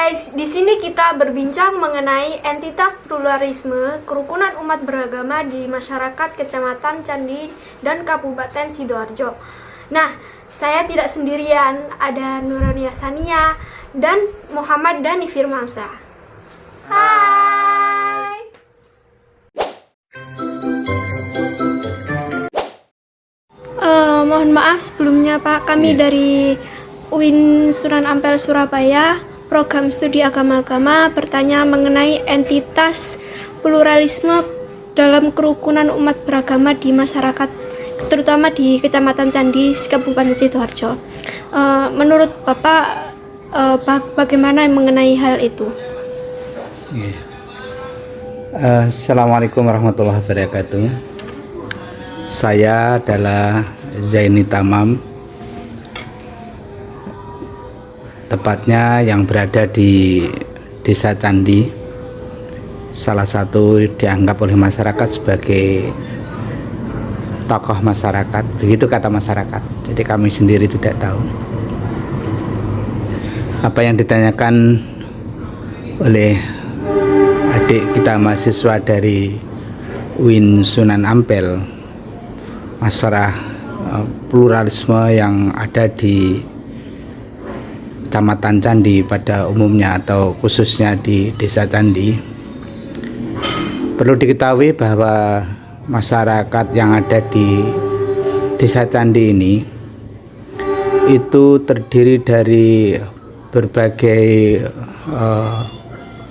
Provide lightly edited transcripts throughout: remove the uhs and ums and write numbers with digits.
guys, di sini kita berbincang mengenai entitas pluralisme kerukunan umat beragama di masyarakat Kecamatan Candi dan Kabupaten Sidoarjo. Nah, saya tidak sendirian, ada Nurania Sania dan Muhammad Dhani Firmansyah. Hai. Mohon maaf sebelumnya Pak, kami dari UIN Sunan Ampel Surabaya, program studi agama-agama bertanya mengenai entitas pluralisme dalam kerukunan umat beragama di masyarakat, terutama di Kecamatan Candi, Kabupaten Sidoarjo. Menurut Bapak, bagaimana mengenai hal itu? Assalamualaikum warahmatullahi wabarakatuh. Saya adalah Zaini Tamam, tepatnya yang berada di Desa Candi, salah satu dianggap oleh masyarakat sebagai tokoh masyarakat, begitu kata masyarakat. Jadi kami sendiri tidak tahu apa yang ditanyakan oleh adik kita mahasiswa dari UIN Sunan Ampel, masalah pluralisme yang ada di Kecamatan Candi pada umumnya atau khususnya di Desa Candi. Perlu diketahui bahwa masyarakat yang ada di Desa Candi ini itu terdiri dari berbagai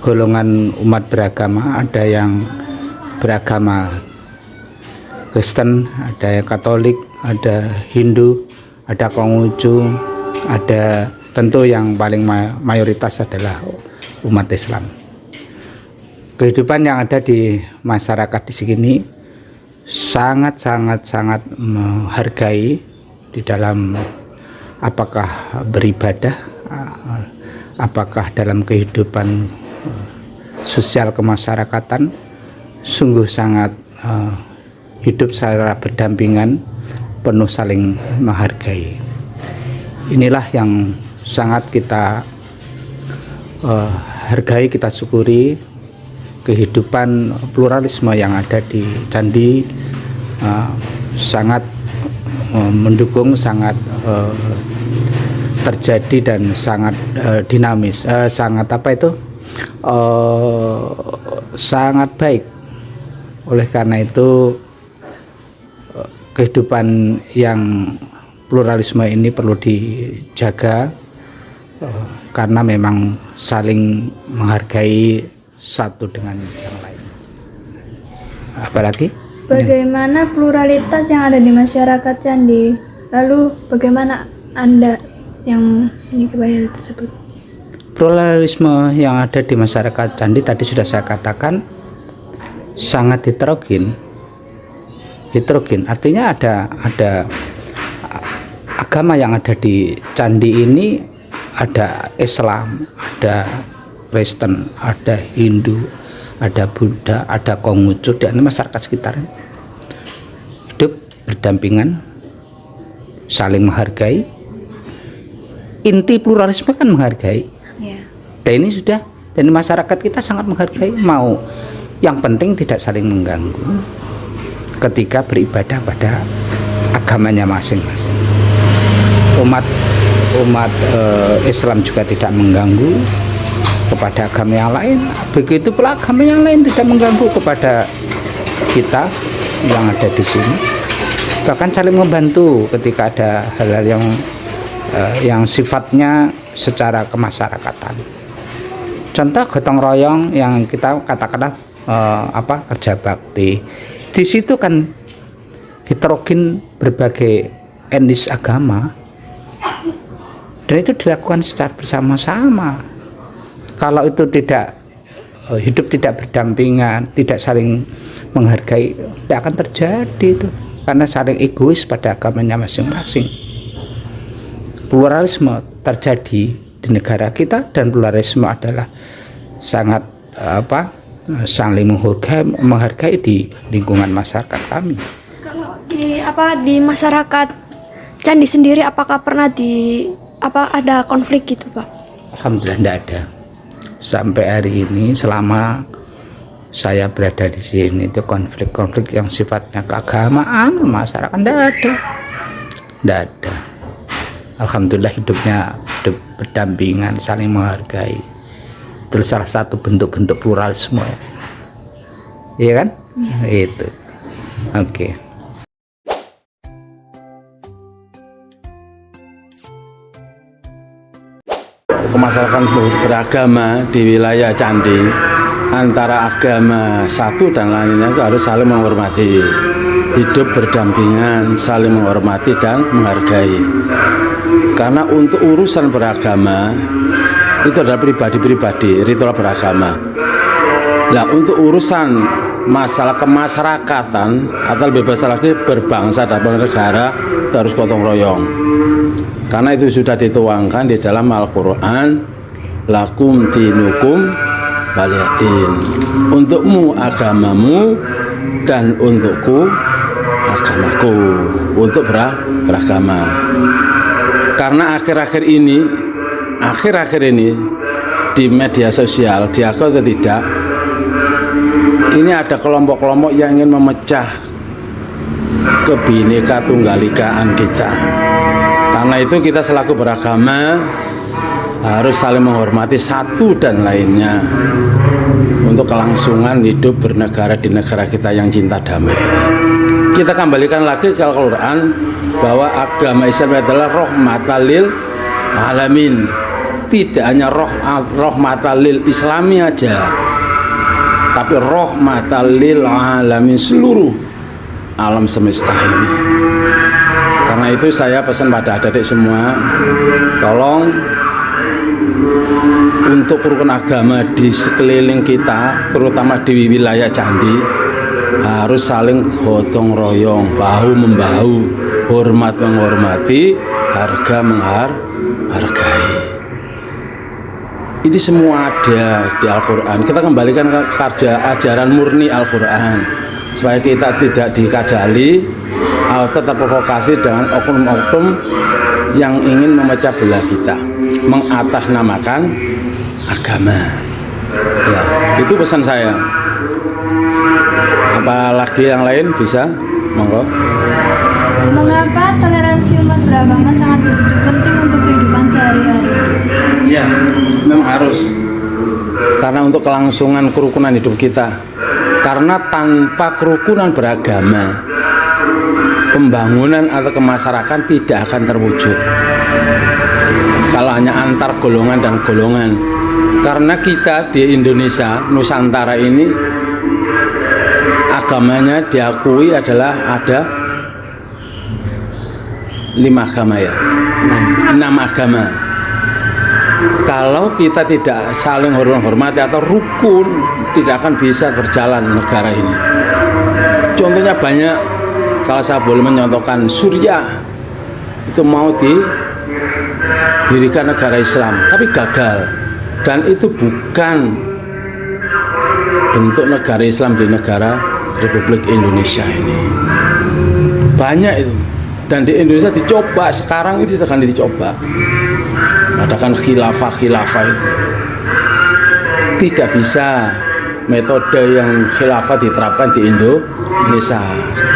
golongan umat beragama. Ada yang beragama Kristen, ada yang Katolik, ada Hindu, ada Konghucu, ada tentu yang paling mayoritas adalah umat Islam. Kehidupan yang ada di masyarakat di sini sangat menghargai di dalam apakah beribadah, apakah dalam kehidupan sosial kemasyarakatan, sungguh sangat hidup secara berdampingan, penuh saling menghargai. Inilah yang sangat kita hargai, kita syukuri kehidupan pluralisme yang ada di Candi. Sangat mendukung, sangat terjadi dan sangat dinamis, sangat sangat baik. Oleh karena itu kehidupan yang pluralisme ini perlu dijaga, karena memang saling menghargai satu dengan yang lain. Apalagi? Bagaimana pluralitas yang ada di masyarakat Candi? Lalu bagaimana Anda yang menyikapi hal tersebut? Pluralisme yang ada di masyarakat Candi tadi sudah saya katakan sangat heterogen. Artinya ada agama yang ada di Candi ini, ada Islam, ada Kristen, ada Hindu, ada Buddha, ada Konghucu, dan masyarakat sekitar hidup berdampingan, saling menghargai. Inti pluralisme kan menghargai. Dan ini sudah, dan masyarakat kita sangat menghargai. Mau yang penting tidak saling mengganggu ketika beribadah pada agamanya masing-masing. Umat Islam juga tidak mengganggu kepada agama yang lain, begitu pula agama yang lain tidak mengganggu kepada kita yang ada di sini. Bahkan saling membantu ketika ada hal-hal yang sifatnya secara kemasyarakatan. Contoh gotong royong yang kita katakanlah kerja bakti. Di situ kan heterogen berbagai etnis agama, dan itu dilakukan secara bersama-sama. Kalau itu tidak hidup tidak berdampingan, tidak saling menghargai, tidak akan terjadi itu, karena saling egois pada agamanya masing-masing. Pluralisme terjadi di negara kita, dan pluralisme adalah sangat saling menghargai di lingkungan masyarakat kami. Kalau di masyarakat Candi sendiri, apakah pernah ada konflik gitu Pak? Alhamdulillah tidak ada. sampai hari ini selama saya berada di sini itu konflik-konflik yang sifatnya keagamaan masyarakat tidak ada. Alhamdulillah hidupnya hidup berdampingan, saling menghargai. Itu salah satu bentuk-bentuk pluralisme ya. Iya kan? Itu. Oke. Kemasalahan beragama di wilayah Candi antara agama satu dan lainnya itu harus saling menghormati, hidup berdampingan, saling menghormati dan menghargai. Karena untuk urusan beragama itu adalah pribadi-pribadi, ritual beragama. Nah, untuk urusan masalah kemasyarakatan atau lebih besar lagi berbangsa dan bernegara itu harus gotong royong. Karena itu sudah dituangkan di dalam Al-Quran, lakum dinukum waliyadin, untukmu agamamu dan untukku agamaku, untuk beragama. Karena akhir-akhir ini di media sosial, diakui atau tidak, ini ada kelompok-kelompok yang ingin memecah kebineka tunggal ikaan kita. Karena itu kita selaku beragama harus saling menghormati satu dan lainnya untuk kelangsungan hidup bernegara di negara kita yang cinta damai. Kita kembalikan lagi ke Al-Quran bahwa agama Islam adalah rahmatan lil alamin. Tidak hanya rahmatan lil Islami aja, tapi rahmatan lil alamin, seluruh alam semesta ini. Karena itu saya pesan pada adik-adik semua, tolong untuk rukun agama di sekeliling kita, terutama di wilayah Candi, harus saling gotong royong, bahu membahu, hormat menghormati, harga menghargai. Ini semua ada di Al-Quran. Kita kembalikan ke ajaran murni Al-Quran supaya kita tidak dikadali atau terprovokasi dengan oknum-oknum yang ingin memecah belah kita, mengatasnamakan agama. Ya, itu pesan saya. Apalagi yang lain bisa, monggo. Mengapa toleransi umat beragama sangat begitu penting untuk kehidupan sehari-hari? Ya, memang harus. Karena untuk kelangsungan kerukunan hidup kita. Karena tanpa kerukunan beragama, pembangunan atau kemasyarakatan tidak akan terwujud. Kalau hanya antar golongan dan golongan. Karena kita di Indonesia, Nusantara ini, agamanya diakui adalah ada 5 agama ya, 6 agama. Kalau kita tidak saling hormati atau rukun, tidak akan bisa berjalan negara ini. Contohnya banyak. Kalau saya boleh menyontohkan, Suriah itu mau didirikan negara Islam, tapi gagal. Dan itu bukan bentuk negara Islam di negara Republik Indonesia ini. Banyak itu. Dan di Indonesia dicoba, sekarang itu sedang dicoba. Adakan khilafah itu. Tidak bisa metode yang khilafah diterapkan di Indonesia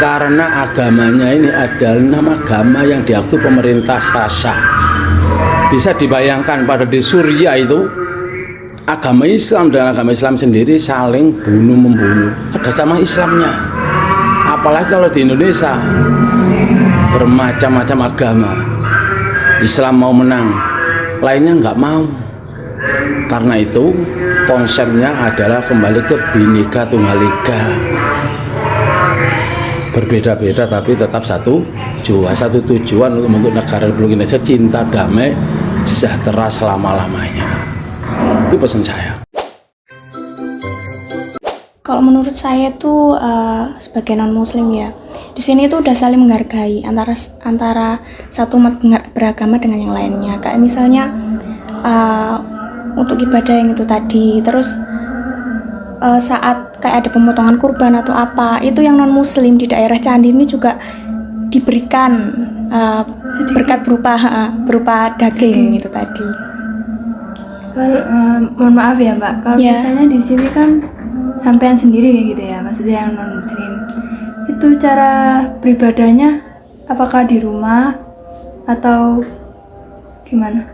karena agamanya ini adalah nama agama yang diakui pemerintah sah. Bisa dibayangkan pada di Suriah itu agama Islam dan agama Islam sendiri saling bunuh-membunuh, ada sama Islamnya. Apalagi kalau di Indonesia bermacam-macam agama, Islam mau menang, lainnya nggak mau. Karena itu konsepnya adalah kembali ke Bhinneka Tunggal Ika, berbeda-beda tapi tetap satu tujuan untuk membentuk negara Republik Indonesia cinta damai sejahtera selama-lamanya. Itu pesan saya. Kalau menurut saya tuh sebagai non Muslim ya, di sini tuh udah saling menghargai antara satu umat beragama dengan yang lainnya. Kayak misalnya untuk ibadah yang itu tadi, terus saat kayak ada pemotongan kurban atau apa, itu yang non Muslim di daerah Candi ini juga diberikan berkat berupa daging itu tadi. Kalau mohon maaf ya Mbak, kalau Ya. misalnya di sini kan sampean sendiri kayak gitu ya, maksudnya yang non muslim. Itu cara beribadahnya apakah di rumah atau gimana?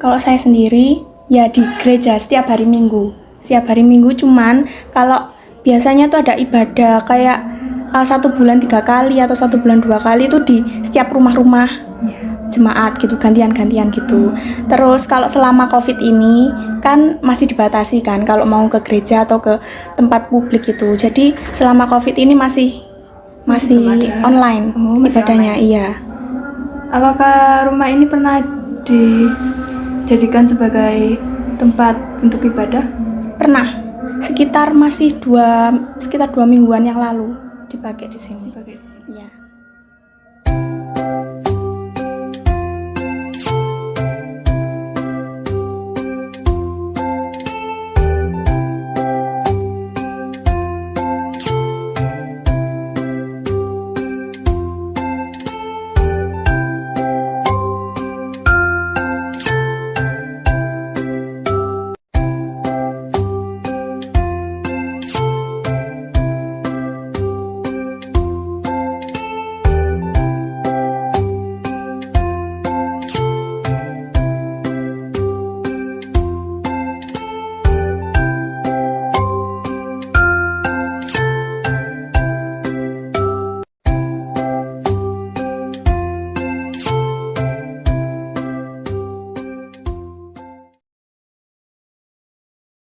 Kalau saya sendiri ya di gereja setiap hari Minggu. Setiap hari Minggu, cuman kalau biasanya tuh ada ibadah kayak 1 bulan 3 kali atau 1 bulan 2 kali itu di setiap rumah-rumah jemaat gitu, gantian-gantian gitu. Terus kalau selama COVID ini kan masih dibatasi kan kalau mau ke gereja atau ke tempat publik itu. Jadi selama COVID ini masih online masih ibadahnya, iya. Apakah rumah ini pernah dijadikan sebagai tempat untuk ibadah? Pernah sekitar 2 mingguan yang lalu dipakai di sini. Iya.